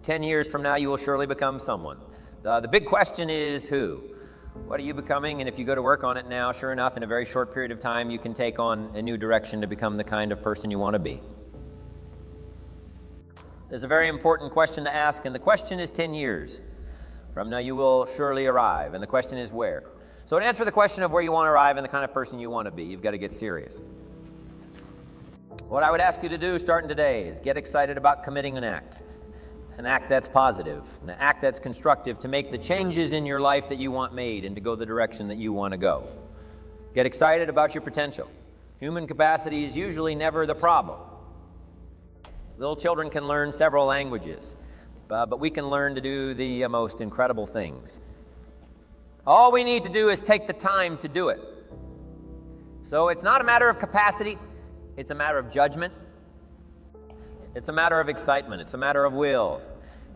10 years from now, you will surely become someone. The big question is who? What are you becoming? And if you go to work on it now, sure enough, in a very short period of time, you can take on a new direction to become the kind of person you want to be. There's a very important question to ask, and the question is 10 years from now you will surely arrive, and the question is where. So to answer the question of where you want to arrive and the kind of person you want to be, you've got to get serious. What I would ask you to do starting today is get excited about committing an act that's positive, an act that's constructive to make the changes in your life that you want made and to go the direction that you want to go. Get excited about your potential. Human capacity is usually never the problem. Little children can learn several languages, but we can learn to do the most incredible things. All we need to do is take the time to do it. So it's not a matter of capacity, it's a matter of judgment. It's a matter of excitement, it's a matter of will,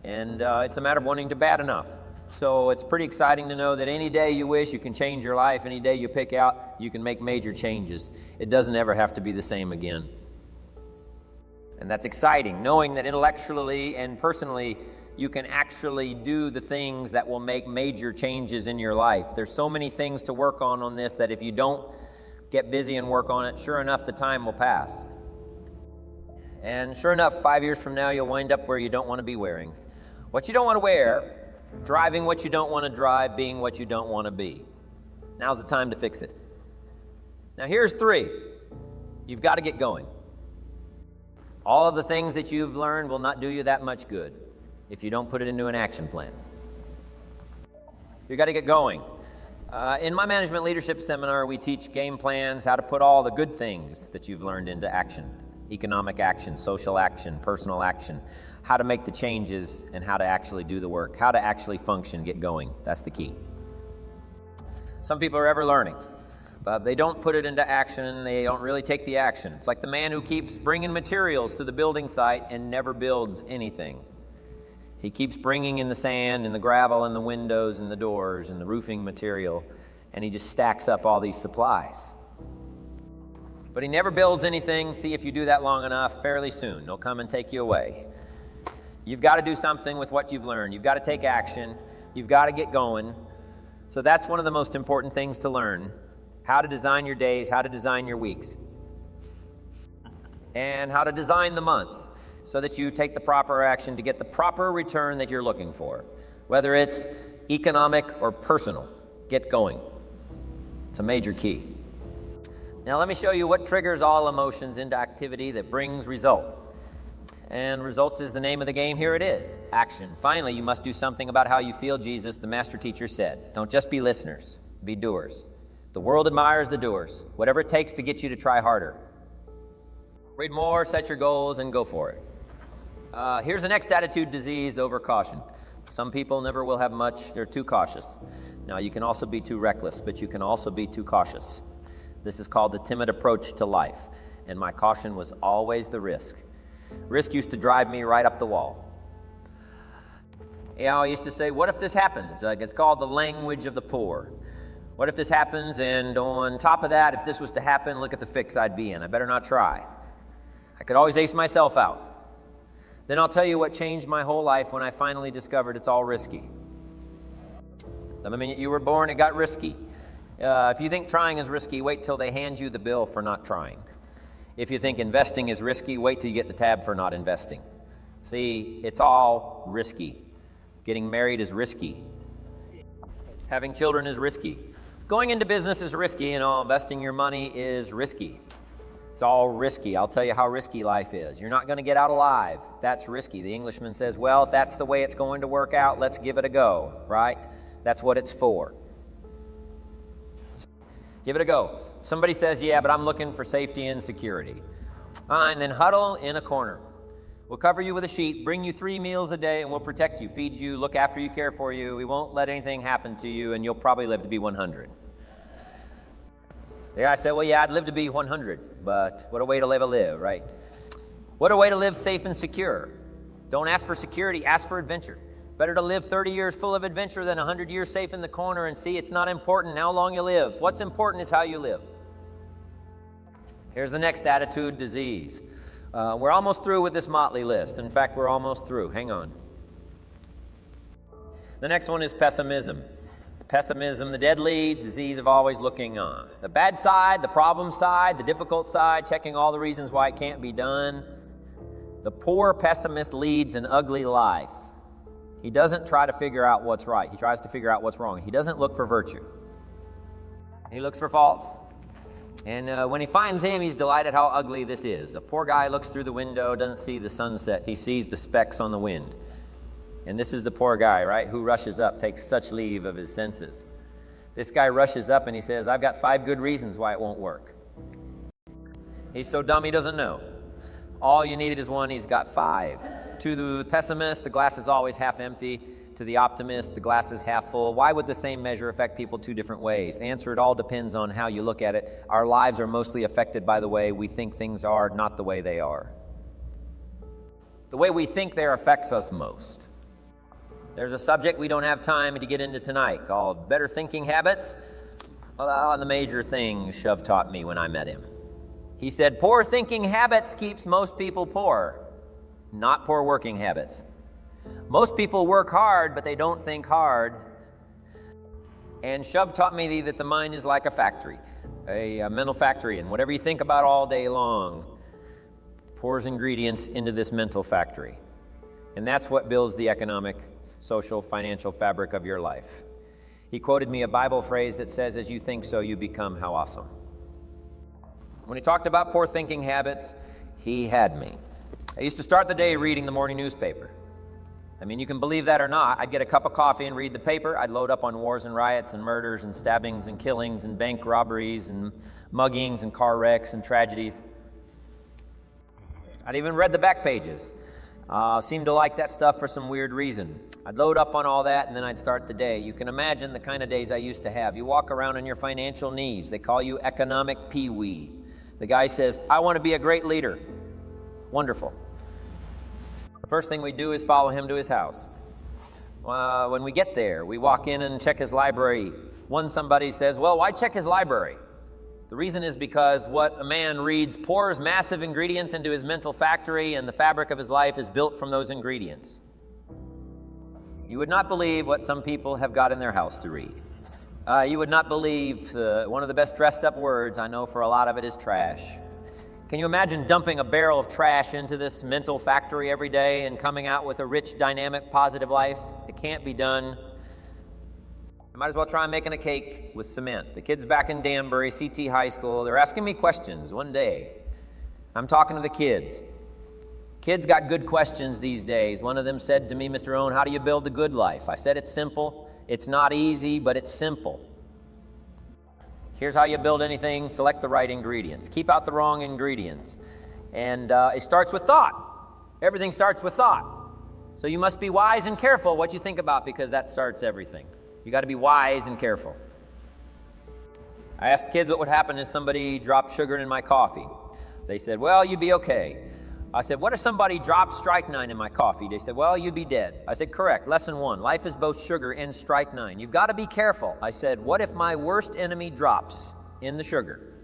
and it's a matter of wanting to bad enough. So it's pretty exciting to know that any day you wish, you can change your life. Any day you pick out, you can make major changes. It doesn't ever have to be the same again. And that's exciting, knowing that intellectually and personally, you can actually do the things that will make major changes in your life. There's so many things to work on this that if you don't get busy and work on it, sure enough, the time will pass. And sure enough, 5 years from now, you'll wind up where you don't want to be wearing what you don't want to wear, driving what you don't want to drive, being what you don't want to be. Now's the time to fix it. Now here's 3. You've got to get going. All of the things that you've learned will not do you that much good if you don't put it into an action plan. You've got to get going. In my management leadership seminar, we teach game plans, how to put all the good things that you've learned into action. Economic action, social action, personal action, how to make the changes and how to actually do the work, how to actually function, get going. That's the key. Some people are ever learning, but they don't put it into action. They don't really take the action. It's like the man who keeps bringing materials to the building site and never builds anything. He keeps bringing in the sand and the gravel and the windows and the doors and the roofing material, and he just stacks up all these supplies. But he never builds anything. See, if you do that long enough, fairly soon, they'll come and take you away. You've got to do something with what you've learned. You've got to take action. You've got to get going. So that's one of the most important things to learn, how to design your days, how to design your weeks, and how to design the months so that you take the proper action to get the proper return that you're looking for, whether it's economic or personal. Get going. It's a major key. Now let me show you what triggers all emotions into activity that brings result. And results is the name of the game. Here it is. Action. Finally, you must do something about how you feel, Jesus, the master teacher, said. Don't just be listeners, be doers. The world admires the doers, whatever it takes to get you to try harder. Read more, set your goals, and go for it. Here's the next attitude disease, over caution. Some people never will have much. They're too cautious. Now, you can also be too reckless, but you can also be too cautious. This is called the timid approach to life, and my caution was always the risk. Risk used to drive me right up the wall. I used to say, what if this happens? It's called the language of the poor. What if this happens, and on top of that, if this was to happen, look at the fix I'd be in. I better not try. I could always ace myself out. Then I'll tell you what changed my whole life when I finally discovered it's all risky. The minute you were born, it got risky. If you think trying is risky, wait till they hand you the bill for not trying. If you think investing is risky, wait till you get the tab for not investing. See, it's all risky. Getting married is risky. Having children is risky. Going into business is risky, investing your money is risky. It's all risky. I'll tell you how risky life is. You're not going to get out alive. That's risky. The Englishman says, well, if that's the way it's going to work out, let's give it a go, right? That's what it's for. Give it a go. Somebody says, yeah, but I'm looking for safety and security. And then huddle in a corner. We'll cover you with a sheet, bring you 3 meals a day, and we'll protect you, feed you, look after you, care for you. We won't let anything happen to you, and you'll probably live to be 100. The guy said, well, yeah, I'd live to be 100, but what a way to live, right? What a way to live safe and secure. Don't ask for security, ask for adventure. Better to live 30 years full of adventure than 100 years safe in the corner and see it's not important how long you live. What's important is how you live. Here's the next attitude disease. We're almost through with this motley list. In fact, we're almost through. Hang on. The next one is pessimism. Pessimism, the deadly disease of always looking on. The bad side, the problem side, the difficult side, checking all the reasons why it can't be done. The poor pessimist leads an ugly life. He doesn't try to figure out what's right. He tries to figure out what's wrong. He doesn't look for virtue. He looks for faults. And when he finds him, he's delighted how ugly this is. A poor guy looks through the window, doesn't see the sunset. He sees the specks on the wind. And this is the poor guy, right, who rushes up, takes such leave of his senses. This guy rushes up and he says, I've got 5 good reasons why it won't work. He's so dumb he doesn't know. All you need is one, he's got 5. To the pessimist, the glass is always half empty. To the optimist, the glass is half full. Why would the same measure affect people 2 different ways? The answer, it all depends on how you look at it. Our lives are mostly affected by the way we think things are, not the way they are. The way we think there affects us most. There's a subject we don't have time to get into tonight called better thinking habits. Well, the major thing Shove taught me when I met him. He said, poor thinking habits keeps most people poor, not poor working habits. Most people work hard, but they don't think hard. And Shove taught me that the mind is like a factory, a mental factory, and whatever you think about all day long pours ingredients into this mental factory. And that's what builds the economic, social, financial fabric of your life. He quoted me a Bible phrase that says, as you think so, you become. How awesome. When he talked about poor thinking habits, he had me. I used to start the day reading the morning newspaper. I mean, you can believe that or not. I'd get a cup of coffee and read the paper. I'd load up on wars and riots and murders and stabbings and killings and bank robberies and muggings and car wrecks and tragedies. I'd even read the back pages. Seemed to like that stuff for some weird reason. I'd load up on all that and then I'd start the day. You can imagine the kind of days I used to have. You walk around on your financial knees. They call you economic pee-wee. The guy says, I want to be a great leader. Wonderful. The first thing we do is follow him to his house. When we get there, we walk in and check his library. Somebody says, well, why check his library? The reason is because what a man reads pours massive ingredients into his mental factory, and the fabric of his life is built from those ingredients. You would not believe what some people have got in their house to read. You would not believe one of the best dressed up words I know for a lot of it is trash. Can you imagine dumping a barrel of trash into this mental factory every day and coming out with a rich, dynamic, positive life? It can't be done. I might as well try making a cake with cement. The kids back in Danbury, CT High School, they're asking me questions one day. I'm talking to the kids. Kids got good questions these days. One of them said to me, Mr. Rohn, how do you build a good life? I said, it's simple. It's not easy, but it's simple. Here's how you build anything. Select the right ingredients. Keep out the wrong ingredients. And it starts with thought. Everything starts with thought. So you must be wise and careful what you think about, because that starts everything. You got to be wise and careful. I asked the kids what would happen if somebody dropped sugar in my coffee. They said, well, you'd be okay. I said, what if somebody dropped strychnine in my coffee? They said, well, you'd be dead. I said, correct. Lesson 1, life is both sugar and strychnine. You've got to be careful. I said, what if my worst enemy drops in the sugar?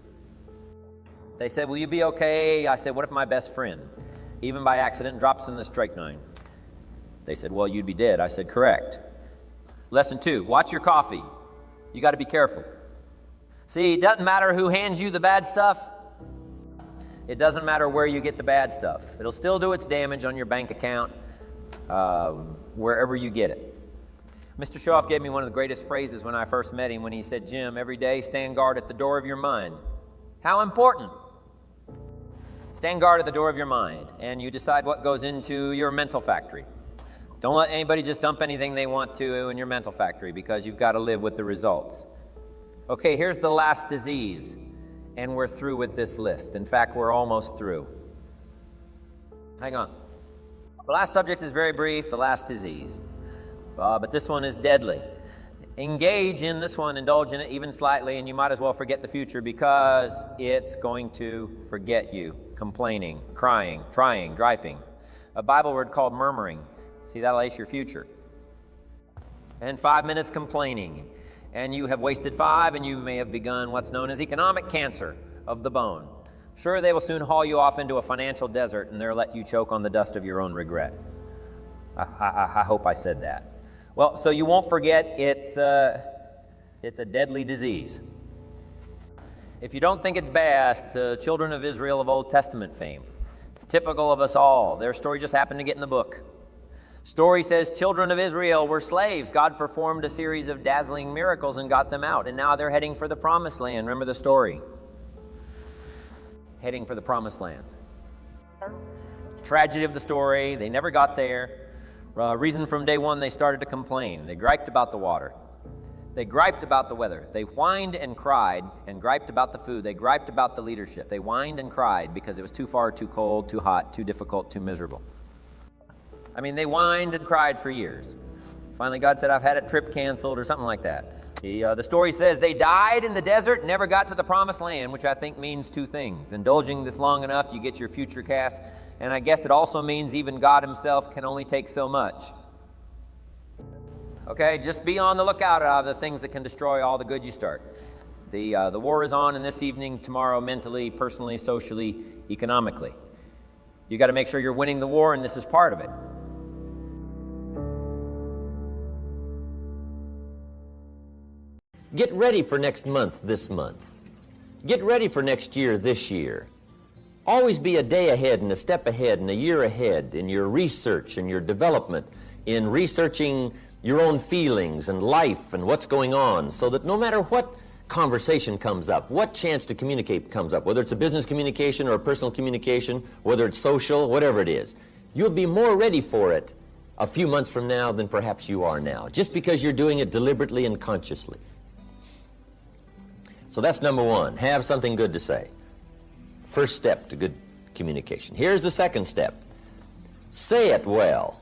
They said, will you be okay? I said, what if my best friend, even by accident, drops in the strychnine? They said, well, you'd be dead. I said, correct. Lesson 2, watch your coffee. You got to be careful. See, it doesn't matter who hands you the bad stuff. It doesn't matter where you get the bad stuff. It'll still do its damage on your bank account, wherever you get it. Mr. Shoff gave me one of the greatest phrases when I first met him, when he said, Jim, every day stand guard at the door of your mind. How important? Stand guard at the door of your mind, and you decide what goes into your mental factory. Don't let anybody just dump anything they want to in your mental factory, because you've got to live with the results. Okay, here's the last disease. And we're through with this list. In fact, we're almost through. Hang on. The last subject is very brief, the last disease. But this one is deadly. Engage in this one, indulge in it even slightly, and you might as well forget the future, because it's going to forget you. Complaining, crying, trying, griping. A Bible word called murmuring. See, that'll ace your future. And 5 minutes complaining. And you have wasted 5, and you may have begun what's known as economic cancer of the bone. Sure, they will soon haul you off into a financial desert, and they'll let you choke on the dust of your own regret. I hope I said that. Well, so you won't forget it's a deadly disease. If you don't think it's bad, the children of Israel of Old Testament fame, typical of us all, their story just happened to get in the book. Story says children of Israel were slaves. God performed a series of dazzling miracles and got them out, and now they're heading for the promised land. Remember the story? Heading for the promised land. Tragedy of the story, they never got there. Reason from day one, they started to complain. They griped about the water. They griped about the weather. They whined and cried and griped about the food. They griped about the leadership. They whined and cried because it was too far, too cold, too hot, too difficult, too miserable. I mean, they whined and cried for years. Finally, God said, I've had a trip canceled or something like that. The story says they died in the desert and never got to the promised land, which I think means two things. Indulging this long enough, you get your future cast. And I guess it also means even God himself can only take so much. Okay, just be on the lookout of the things that can destroy all the good you start. The war is on, and this evening, tomorrow, mentally, personally, socially, economically. You got to make sure you're winning the war, and this is part of it. Get ready for next month this month. Get ready for next year this year. Always be a day ahead and a step ahead and a year ahead in your research and your development, in researching your own feelings and life and what's going on, so that no matter what conversation comes up, what chance to communicate comes up, whether it's a business communication or a personal communication, whether it's social, whatever it is, you'll be more ready for it a few months from now than perhaps you are now, just because you're doing it deliberately and consciously. So that's number one, have something good to say. First step to good communication. Here's the second step. Say it well.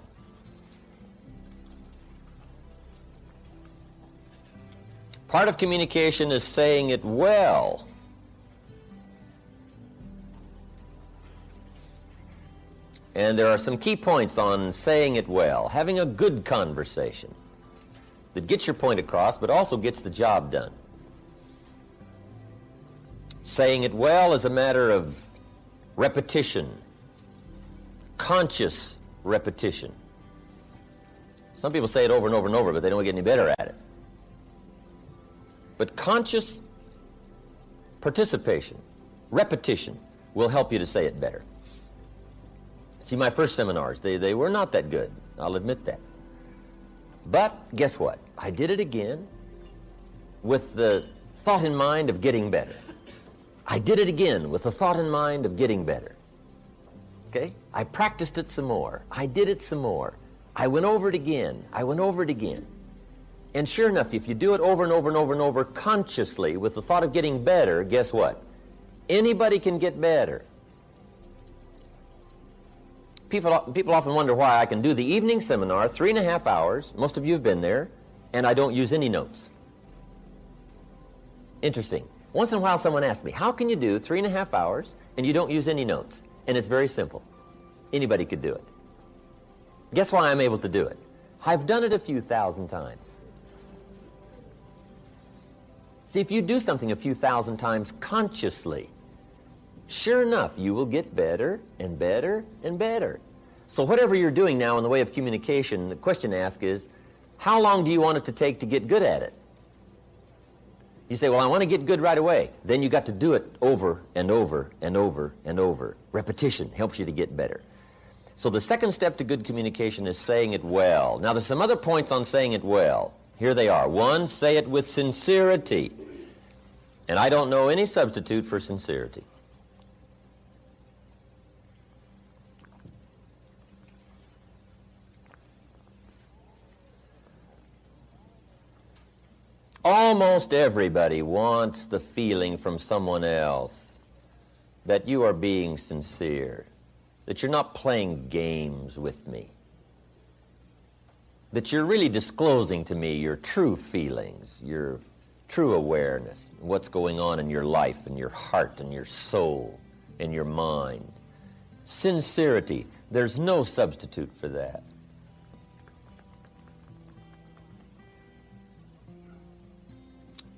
Part of communication is saying it well. And there are some key points on saying it well. Having a good conversation that gets your point across, but also gets the job done. Saying it well is a matter of repetition, conscious repetition. Some people say it over and over and over, but they don't get any better at it. But conscious participation, repetition, will help you to say it better. See, my first seminars, they were not that good. I'll admit that. But guess what? I did it again with the thought in mind of getting better. I did it again with the thought in mind of getting better. Okay? I practiced it some more. I did it some more. I went over it again. I went over it again. And sure enough, if you do it over and over and over and over consciously with the thought of getting better, guess what? Anybody can get better. People often wonder why I can do the evening seminar, 3.5 hours, most of you have been there, and I don't use any notes. Interesting. Once in a while someone asks me, how can you do 3.5 hours and you don't use any notes? And it's very simple. Anybody could do it. Guess why I'm able to do it? I've done it a few thousand times. See, if you do something a few thousand times consciously, sure enough, you will get better and better and better. So whatever you're doing now in the way of communication, the question to ask is, how long do you want it to take to get good at it? You say, well, I want to get good right away. Then you got to do it over and over and over and over. Repetition helps you to get better. So the second step to good communication is saying it well. Now, there's some other points on saying it well. Here they are. One, say it with sincerity. And I don't know any substitute for sincerity. Almost everybody wants the feeling from someone else that you are being sincere, that you're not playing games with me, that you're really disclosing to me your true feelings, your true awareness, what's going on in your life and your heart and your soul and your mind. Sincerity, there's no substitute for that.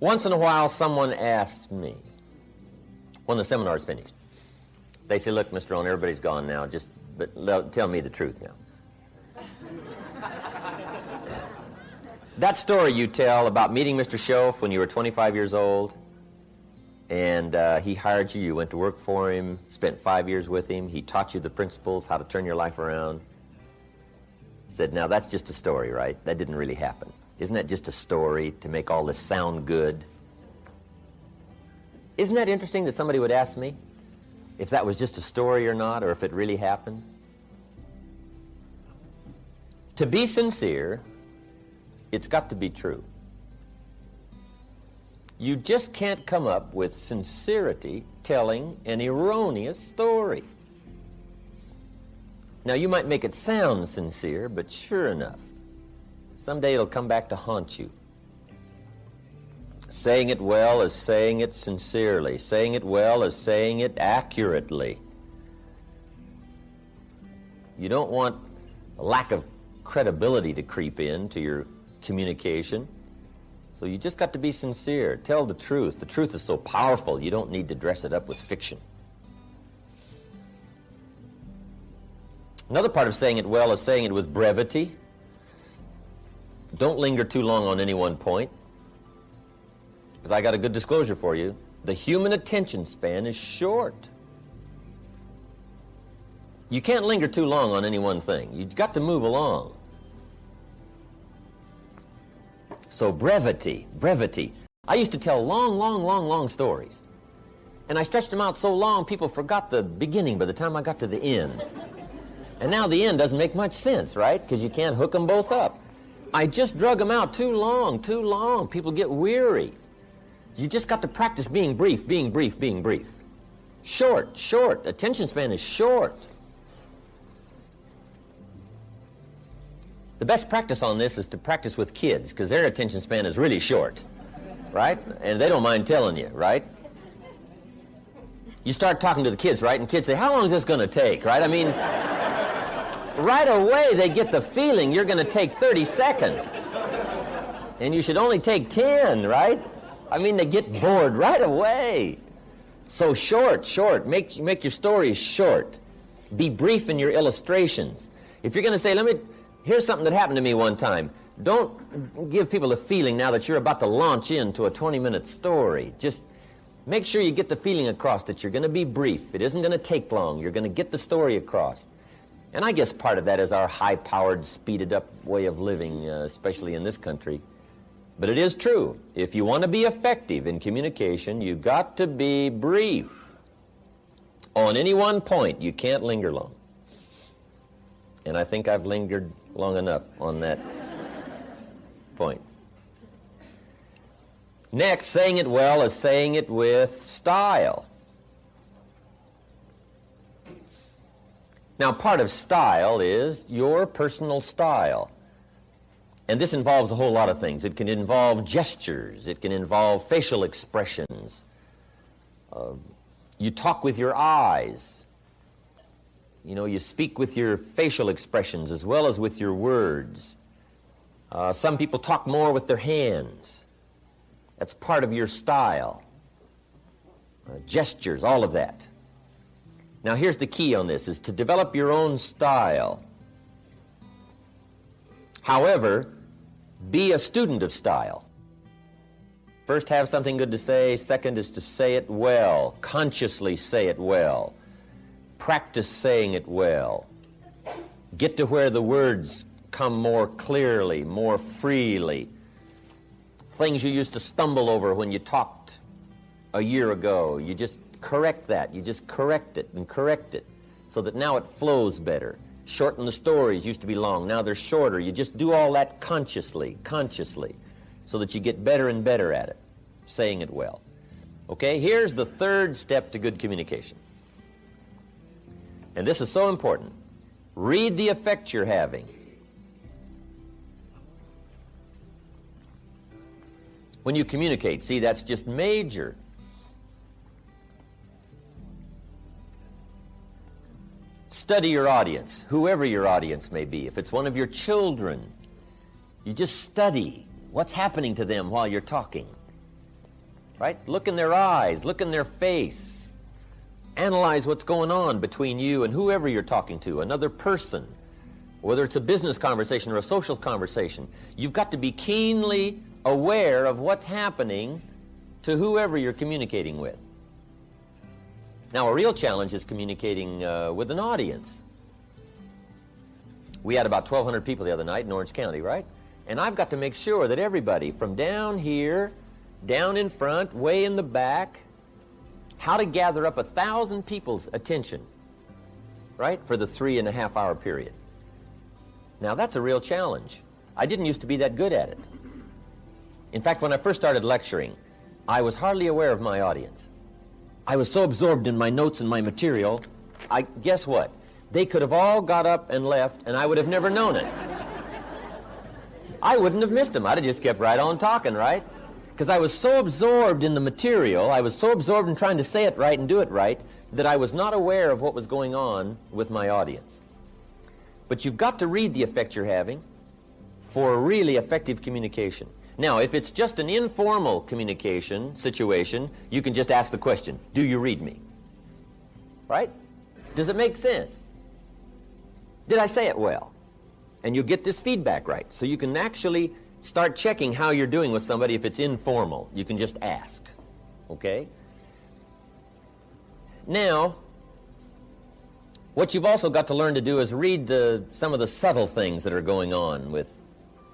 Once in a while, someone asks me, when the seminar's finished, they say, look, Mr. Rohn, everybody's gone now, but tell me the truth now. That story you tell about meeting Mr. Schoaf when you were 25 years old, and he hired you, you went to work for him, spent 5 years with him, he taught you the principles, how to turn your life around. He said, now that's just a story, right? That didn't really happen. Isn't that just a story to make all this sound good? Isn't that interesting that somebody would ask me if that was just a story or not, or if it really happened? To be sincere, it's got to be true. You just can't come up with sincerity telling an erroneous story. Now, you might make it sound sincere, but sure enough, someday it'll come back to haunt you. Saying it well is saying it sincerely. Saying it well is saying it accurately. You don't want a lack of credibility to creep into your communication. So you just got to be sincere. Tell the truth. The truth is so powerful, you don't need to dress it up with fiction. Another part of saying it well is saying it with brevity. Don't linger too long on any one point. Because I got a good disclosure for you. The human attention span is short. You can't linger too long on any one thing. You've got to move along. So brevity. I used to tell long stories. And I stretched them out so long, people forgot the beginning by the time I got to the end. And now the end doesn't make much sense, right? Because you can't hook them both up. I just drug them out too long. People get weary. You just got to practice being brief. Short. Attention span is short. The best practice on this is to practice with kids, because their attention span is really short, right? And they don't mind telling you, right? You start talking to the kids, right? And kids say, how long is this going to take, right? I mean, right away they get the feeling you're going to take 30 seconds. And you should only take 10, right? I mean, they get bored right away. So short. Make your stories short. Be brief in your illustrations. If you're going to say, here's something that happened to me one time. Don't give people a feeling now that you're about to launch into a 20-minute story. Just make sure you get the feeling across that you're going to be brief. It isn't going to take long. You're going to get the story across. And I guess part of that is our high-powered, speeded-up way of living, especially in this country. But it is true. If you want to be effective in communication, you've got to be brief. On any one point, you can't linger long. And I think I've lingered long enough on that point. Next, saying it well is saying it with style. Now, part of style is your personal style. And this involves a whole lot of things. It can involve gestures. It can involve facial expressions. You talk with your eyes. You know, you speak with your facial expressions as well as with your words. Some people talk more with their hands. That's part of your style. Gestures, all of that. Now, here's the key on this, is to develop your own style. However, be a student of style. First, have something good to say. Second is to say it well. Consciously say it well. Practice saying it well. Get to where the words come more clearly, more freely. Things you used to stumble over when you talked a year ago, you just correct that. You just correct it so that now it flows better. Shorten the stories. Used to be long. Now they're shorter. You just do all that consciously, so that you get better and better at it, saying it well. Okay, here's the third step to good communication. And this is so important. Read the effect you're having. When you communicate, see, that's just major. Study your audience, whoever your audience may be. If it's one of your children, you just study what's happening to them while you're talking. Right? Look in their eyes, look in their face. Analyze what's going on between you and whoever you're talking to, another person, whether it's a business conversation or a social conversation, you've got to be keenly aware of what's happening to whoever you're communicating with. Now, a real challenge is communicating with an audience. We had about 1,200 people the other night in Orange County, right? And I've got to make sure that everybody from down here, down in front, way in the back, how to gather up 1,000 people's attention, right, for the 3.5-hour period. Now, that's a real challenge. I didn't used to be that good at it. In fact, when I first started lecturing, I was hardly aware of my audience. I was so absorbed in my notes and my material, guess what? They could have all got up and left, and I would have never known it. I wouldn't have missed them. I'd have just kept right on talking, right? Because I was so absorbed in the material, I was so absorbed in trying to say it right and do it right, that I was not aware of what was going on with my audience. But you've got to read the effect you're having for really effective communication. Now, if it's just an informal communication situation, you can just ask the question, do you read me? Right? Does it make sense? Did I say it well? And you get this feedback right. So you can actually start checking how you're doing with somebody if it's informal. You can just ask, okay? Now, what you've also got to learn to do is read some of the subtle things that are going on with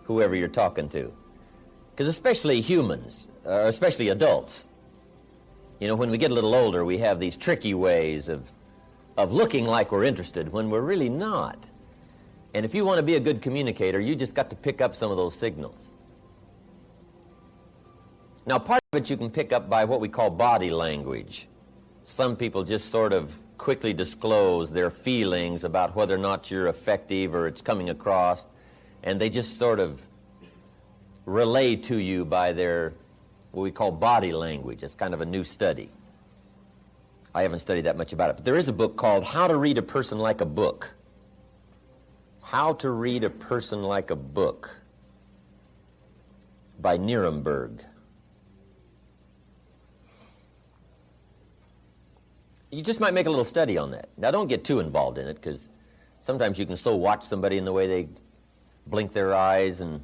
whoever you're talking to. Because especially humans, or especially adults, you know, when we get a little older, we have these tricky ways of looking like we're interested when we're really not. And if you want to be a good communicator, you just got to pick up some of those signals. Now, part of it you can pick up by what we call body language. Some people just sort of quickly disclose their feelings about whether or not you're effective or it's coming across, and they just sort of relay to you by their, what we call body language. It's kind of a new study. I haven't studied that much about it, but there is a book called How to Read a Person Like a Book. How to Read a Person Like a Book by Nuremberg. You just might make a little study on that. Now, don't get too involved in it, because sometimes you can so watch somebody in the way they blink their eyes, and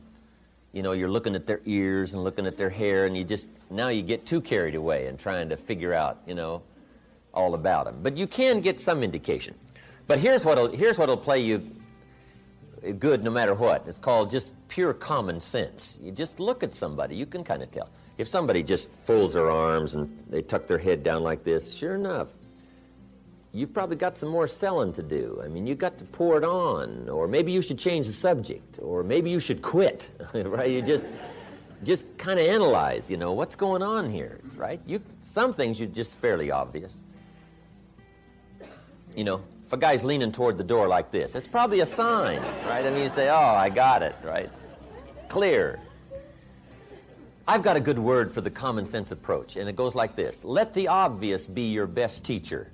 you know, you're looking at their ears and looking at their hair, and now you get too carried away and trying to figure out, you know, all about them. But you can get some indication. But here's what'll play you good no matter what. It's called just pure common sense. You just look at somebody, you can kind of tell. If somebody just folds their arms and they tuck their head down like this, sure enough, you've probably got some more selling to do. I mean, you've got to pour it on, or maybe you should change the subject, or maybe you should quit, right? You just kind of analyze, you know, what's going on here, right? Some things are just fairly obvious. You know, if a guy's leaning toward the door like this, it's probably a sign, right? I mean, you say, oh, I got it, right? Clear. I've got a good word for the common sense approach, and it goes like this. Let the obvious be your best teacher.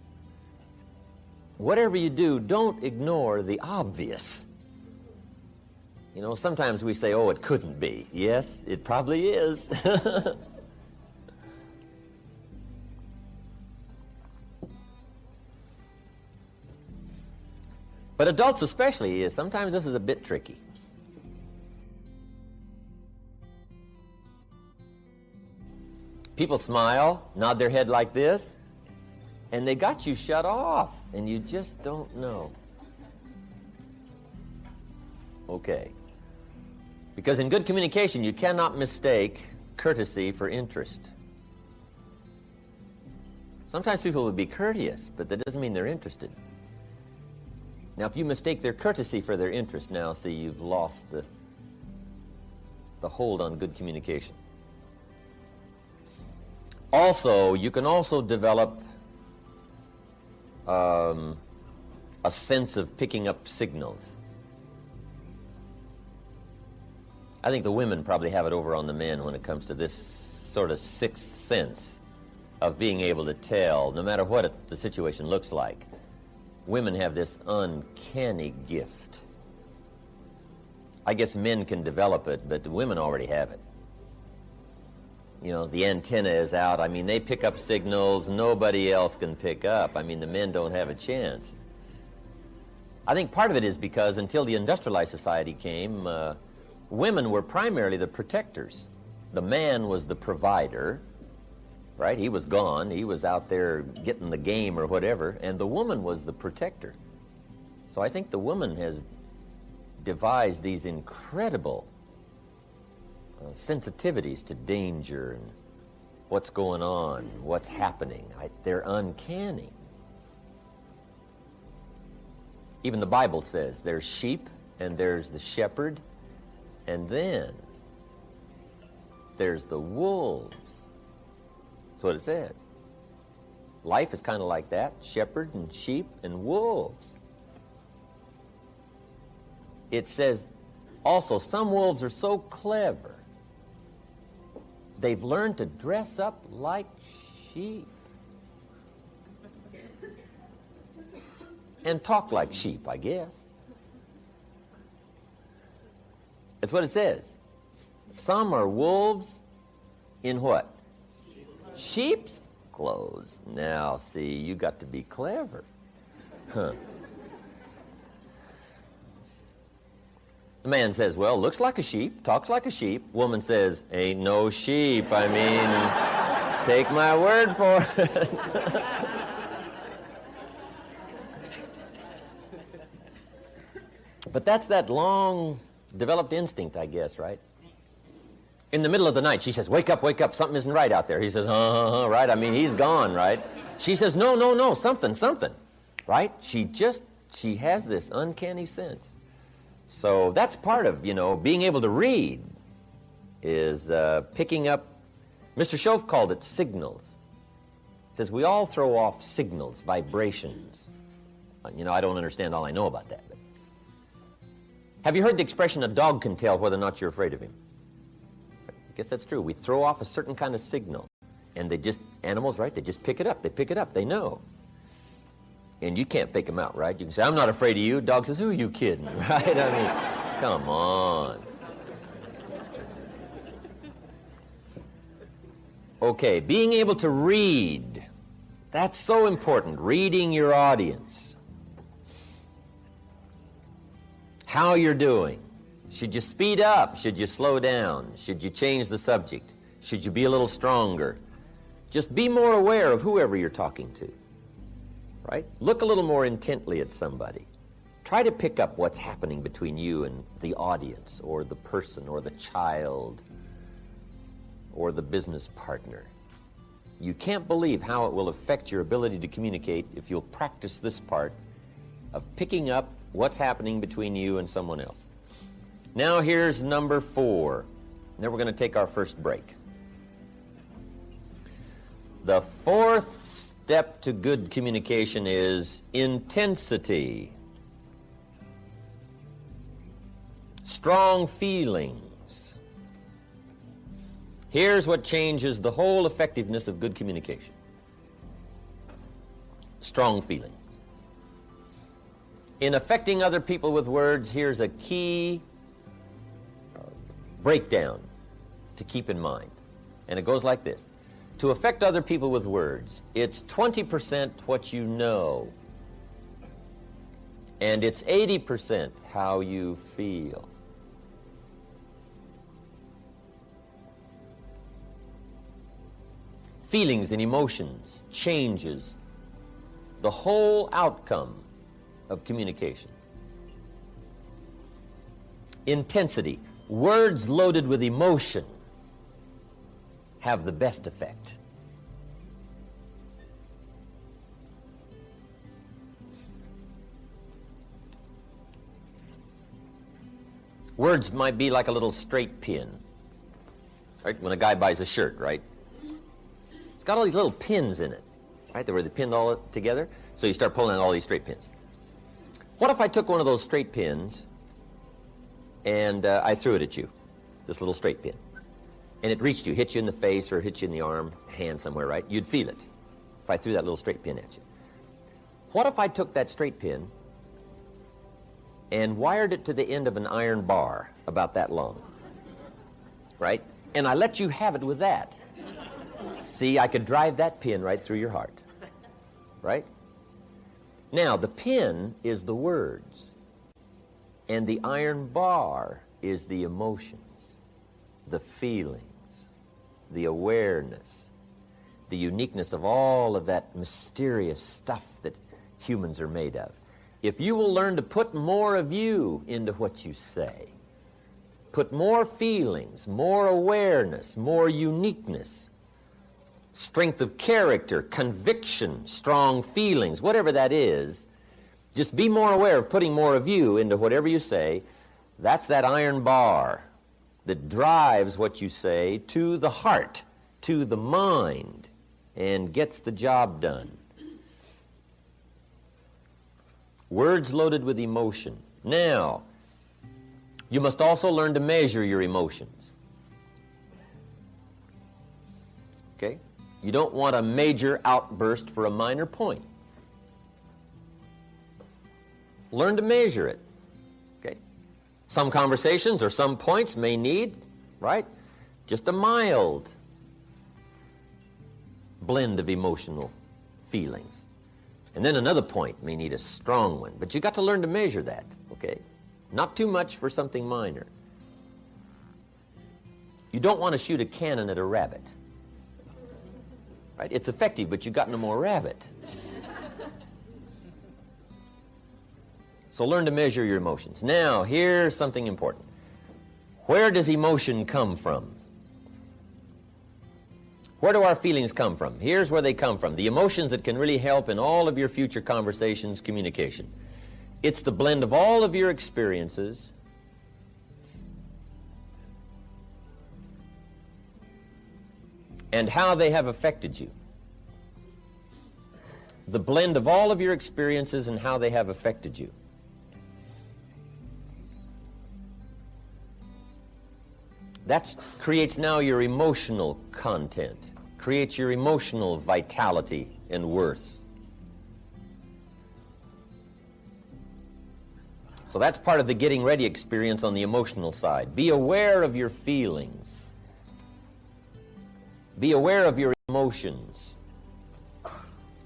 Whatever you do, don't ignore the obvious. You know, sometimes we say, oh, it couldn't be. Yes, it probably is. But adults especially, sometimes this is a bit tricky. People smile, nod their head like this, and they got you shut off, and you just don't know. Okay. Because in good communication, you cannot mistake courtesy for interest. Sometimes people will be courteous, but that doesn't mean they're interested. Now, if you mistake their courtesy for their interest, now, see, you've lost the hold on good communication. Also, you can also develop a sense of picking up signals. I think the women probably have it over on the men when it comes to this sort of sixth sense of being able to tell, no matter what the situation looks like. Women have this uncanny gift. I guess men can develop it, but the women already have it. You know, the antenna is out. I mean, they pick up signals nobody else can pick up. I mean, the men don't have a chance. I think part of it is because until the industrialized society came, women were primarily the protectors. The man was the provider, right? He was gone. He was out there getting the game or whatever, and the woman was the protector. So I think the woman has devised these incredible sensitivities to danger and what's going on, what's happening. They're uncanny. Even the Bible says there's sheep and there's the shepherd, and then there's the wolves. That's what it says. Life is kind of like that, shepherd and sheep and wolves. It says also some wolves are so clever, they've learned to dress up like sheep and talk like sheep, I guess. That's what it says. Some are wolves in what? Sheep's clothes. Now, see, you got to be clever. Huh. The man says, well, looks like a sheep, talks like a sheep. Woman says, ain't no sheep. I mean, take my word for it. But that's that long developed instinct, I guess, right? In the middle of the night, she says, wake up, something isn't right out there. He says, right? I mean, he's gone, right? She says, no, something, right? She has this uncanny sense. So that's part of, being able to read is picking up, Mr. Schoaf called it signals. He says we all throw off signals, vibrations. I don't understand all I know about that. But have you heard the expression, a dog can tell whether or not you're afraid of him? I guess that's true. We throw off a certain kind of signal, and animals, right, they just pick it up, they know. And you can't fake them out, right? You can say, I'm not afraid of you. Dog says, who are you kidding, right? I mean, come on. Okay, being able to read. That's so important, reading your audience. How you're doing. Should you speed up? Should you slow down? Should you change the subject? Should you be a little stronger? Just be more aware of whoever you're talking to. Right? Look a little more intently at somebody. Try to pick up what's happening between you and the audience or the person or the child or the business partner. You can't believe how it will affect your ability to communicate if you'll practice this part of picking up what's happening between you and someone else. Now here's number 4. Then we're going to take our first break. The fourth step to good communication is intensity. Strong feelings. Here's what changes the whole effectiveness of good communication. Strong feelings. In affecting other people with words, here's a key breakdown to keep in mind. And it goes like this. To affect other people with words, it's 20% what you know, and it's 80% how you feel. Feelings and emotions changes the whole outcome of communication. Intensity. Words loaded with emotion have the best effect. Words might be like a little straight pin, right? When a guy buys a shirt, right? It's got all these little pins in it, right? Where they pinned all together. So you start pulling out all these straight pins. What if I took one of those straight pins and I threw it at you, this little straight pin, and it reached you, hit you in the face or hit you in the arm, hand somewhere, right? You'd feel it if I threw that little straight pin at you. What if I took that straight pin and wired it to the end of an iron bar about that long, right? And I let you have it with that. See, I could drive that pin right through your heart, right? Now, the pen is the words, and the iron bar is the emotions, the feelings, the awareness, the uniqueness of all of that mysterious stuff that humans are made of. If you will learn to put more of you into what you say, put more feelings, more awareness, more uniqueness, strength of character, conviction, strong feelings, whatever that is, just be more aware of putting more of you into whatever you say. That's that iron bar that drives what you say to the heart, to the mind, and gets the job done. Words loaded with emotion. Now, you must also learn to measure your emotions. Okay? You don't want a major outburst for a minor point. Learn to measure it. Okay? Some conversations or some points may need, right, just a mild blend of emotional feelings. And then another point may need a strong one. But you got to learn to measure that, okay? Not too much for something minor. You don't want to shoot a cannon at a rabbit. Right? It's effective, but you got no more rabbit. So learn to measure your emotions. Now, here's something important. Where does emotion come from? Where do our feelings come from? Here's where they come from. The emotions that can really help in all of your future conversations, communication. It's the blend of all of your experiences and how they have affected you. The blend of all of your experiences and how they have affected you. That creates now your emotional content, creates your emotional vitality and worth. So that's part of the getting ready experience on the emotional side. Be aware of your feelings. Be aware of your emotions.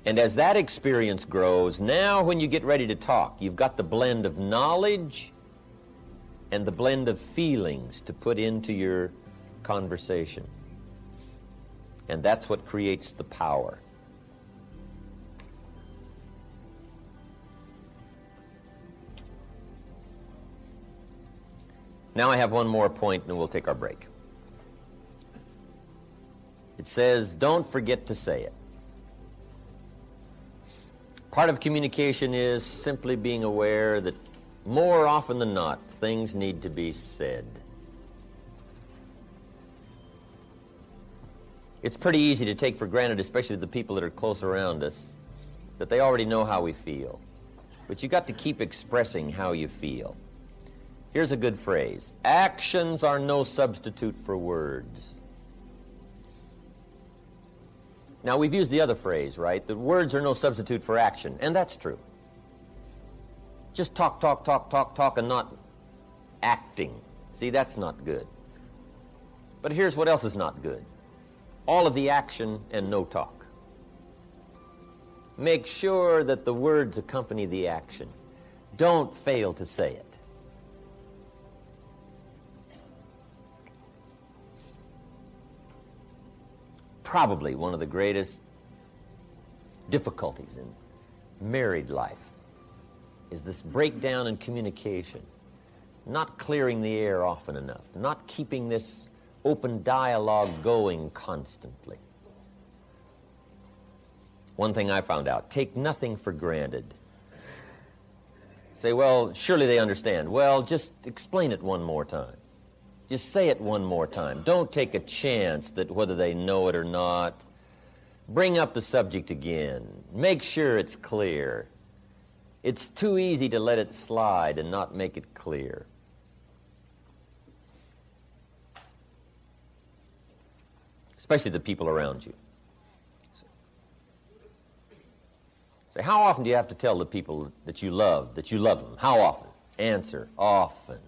And as that experience grows, now when you get ready to talk, you've got the blend of knowledge and the blend of feelings to put into your conversation. And that's what creates the power. Now I have one more point and we'll take our break. It says, don't forget to say it. Part of communication is simply being aware that more often than not, things need to be said. It's pretty easy to take for granted, especially the people that are close around us, that they already know how we feel. But you got to keep expressing how you feel. Here's a good phrase. Actions are no substitute for words. Now, we've used the other phrase, right? That words are no substitute for action, and that's true. Just talk, talk, talk, talk, talk, and not acting. See, that's not good. But here's what else is not good. All of the action and no talk. Make sure that the words accompany the action. Don't fail to say it. Probably one of the greatest difficulties in married life is this breakdown in communication, not clearing the air often enough, not keeping this open dialogue going constantly. One thing I found out, take nothing for granted. Say, well, surely they understand. Well, just explain it one more time. Just say it one more time. Don't take a chance that whether they know it or not. Bring up the subject again. Make sure it's clear. It's too easy to let it slide and not make it clear. Especially the people around you. Say, how often do you have to tell the people that you love them? How often? Answer, often.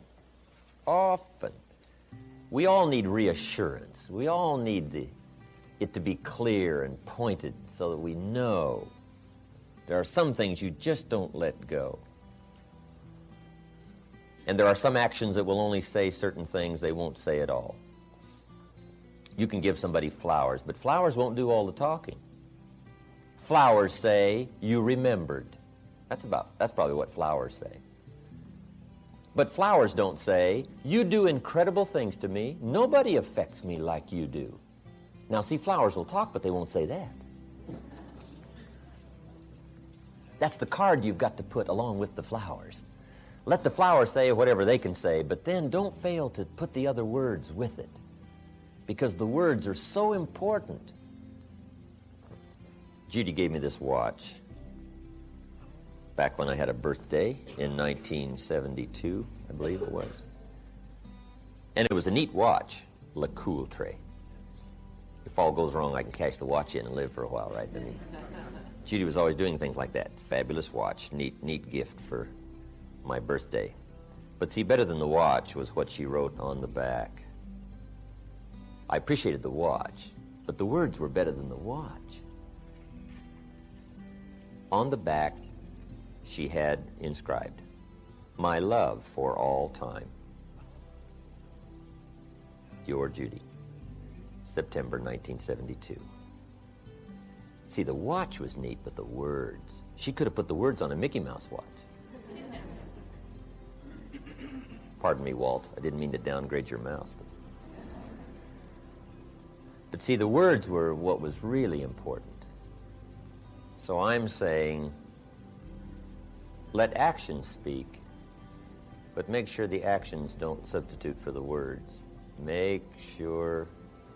Often. We all need reassurance. We all need it to be clear and pointed so that we know. There are some things you just don't let go. And there are some actions that will only say certain things they won't say at all. You can give somebody flowers, but flowers won't do all the talking. Flowers say, you remembered. That's probably what flowers say. But flowers don't say, you do incredible things to me. Nobody affects me like you do. Now, see, flowers will talk, but they won't say that. That's the card you've got to put along with the flowers. Let the flowers say whatever they can say, but then don't fail to put the other words with it, because the words are so important. Judy gave me this watch back when I had a birthday in 1972, I believe it was. And it was a neat watch, Le Coultre. If all goes wrong, I can cash the watch in and live for a while, right? I mean, Judy was always doing things like that. Fabulous watch, neat gift for my birthday. But see, better than the watch was what she wrote on the back. I appreciated the watch, but the words were better than the watch. On the back, she had inscribed, "My love for all time. Your Judy, September 1972. See, the watch was neat, but the words. She could have put the words on a Mickey Mouse watch. Pardon me, Walt. I didn't mean to downgrade your mouse. But see, the words were what was really important. So I'm saying, let actions speak, but make sure the actions don't substitute for the words. Make sure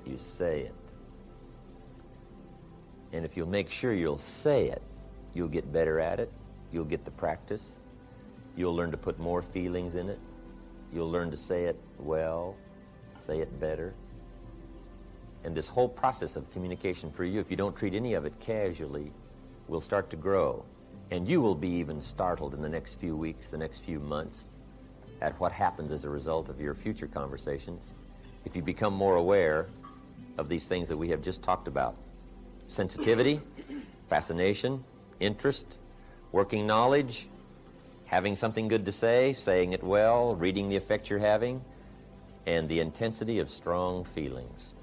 you say it. And if you'll make sure you'll say it, you'll get better at it. You'll get the practice. You'll learn to put more feelings in it. You'll learn to say it well, say it better. And this whole process of communication for you, if you don't treat any of it casually, will start to grow. And you will be even startled in the next few weeks, the next few months, at what happens as a result of your future conversations if you become more aware of these things that we have just talked about. Sensitivity, fascination, interest, working knowledge, having something good to say, saying it well, reading the effect you're having, and the intensity of strong feelings.